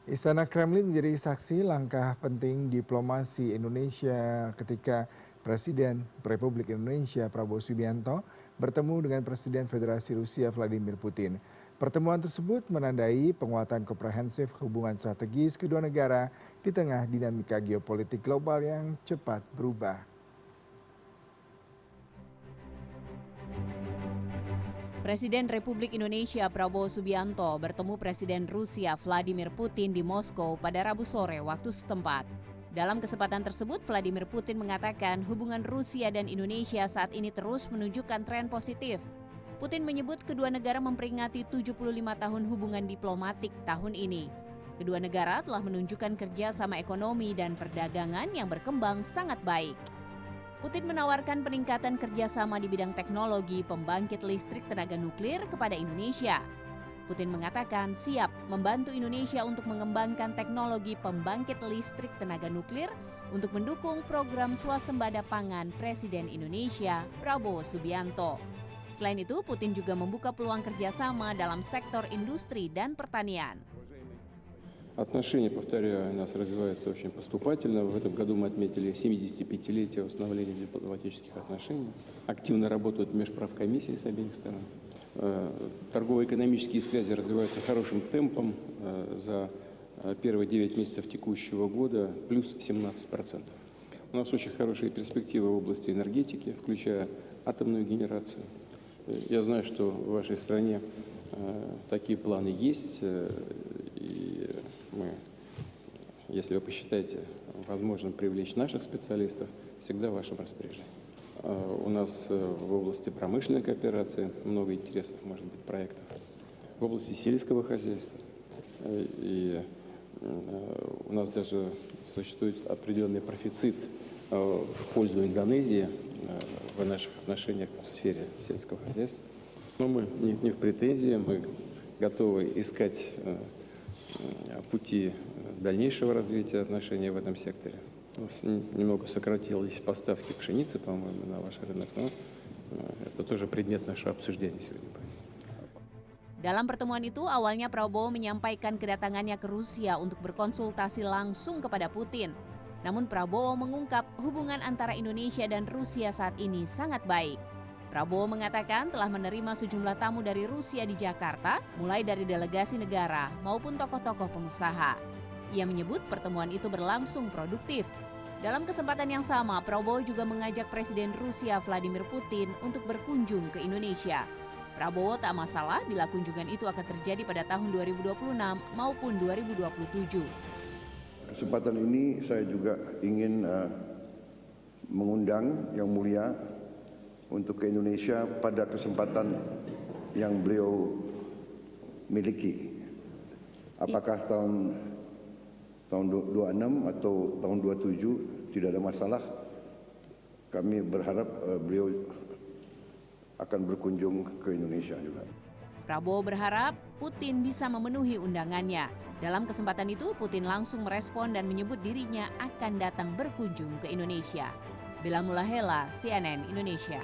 Istana Kremlin menjadi saksi langkah penting diplomasi Indonesia ketika Presiden Republik Indonesia Prabowo Subianto bertemu dengan Presiden Federasi Rusia Vladimir Putin. Pertemuan tersebut menandai penguatan komprehensif hubungan strategis kedua negara di tengah dinamika geopolitik global yang cepat berubah. Presiden Republik Indonesia Prabowo Subianto bertemu Presiden Rusia Vladimir Putin di Moskow pada Rabu sore waktu setempat. Dalam kesempatan tersebut, Vladimir Putin mengatakan hubungan Rusia dan Indonesia saat ini terus menunjukkan tren positif. Putin menyebut kedua negara memperingati 75 tahun hubungan diplomatik tahun ini. Kedua negara telah menunjukkan kerjasama ekonomi dan perdagangan yang berkembang sangat baik. Putin menawarkan peningkatan kerjasama di bidang teknologi pembangkit listrik tenaga nuklir kepada Indonesia. Putin mengatakan siap membantu Indonesia untuk mengembangkan teknologi pembangkit listrik tenaga nuklir untuk mendukung program swasembada pangan Presiden Indonesia Prabowo Subianto. Selain itu, Putin juga membuka peluang kerjasama dalam sektor industri dan pertanian. Отношения, повторяю, у нас развиваются очень поступательно. В этом году мы отметили 75-летие установления дипломатических отношений. Активно работают межправкомиссии с обеих сторон. Торгово-экономические связи развиваются хорошим темпом. За первые 9 месяцев текущего года плюс 17%. У нас очень хорошие перспективы в области энергетики, включая атомную генерацию. Я знаю, что в вашей стране такие планы есть. Мы, если вы посчитаете возможным привлечь наших специалистов, всегда в вашем распоряжении. У нас в области промышленной кооперации много интересных, может быть, проектов. В области сельского хозяйства. И у нас даже существует определенный профицит в пользу Индонезии в наших отношениях в сфере сельского хозяйства. Но мы не в претензии, мы готовы искать пути дальнейшего развития отношений в этом секторе. У нас немного сократились поставки пшеницы, по-моему, на ваш рынок, но это тоже предмет нашего обсуждения сегодня. Dalam pertemuan itu, awalnya Prabowo menyampaikan kedatangannya ke Rusia untuk berkonsultasi langsung kepada Putin. Namun Prabowo mengungkap hubungan antara Indonesia dan Rusia saat ini sangat baik. Prabowo mengatakan telah menerima sejumlah tamu dari Rusia di Jakarta, mulai dari delegasi negara maupun tokoh-tokoh pengusaha. Ia menyebut pertemuan itu berlangsung produktif. Dalam kesempatan yang sama, Prabowo juga mengajak Presiden Rusia Vladimir Putin untuk berkunjung ke Indonesia. Prabowo tak masalah bila kunjungan itu akan terjadi pada tahun 2026 maupun 2027. Kesempatan ini saya juga ingin mengundang Yang Mulia untuk ke Indonesia pada kesempatan yang beliau miliki. Apakah tahun 26 atau tahun 27 tidak ada masalah. Kami berharap beliau akan berkunjung ke Indonesia juga. Prabowo berharap Putin bisa memenuhi undangannya. Dalam kesempatan itu, Putin langsung merespon dan menyebut dirinya akan datang berkunjung ke Indonesia. Bella Mulahela, CNN Indonesia.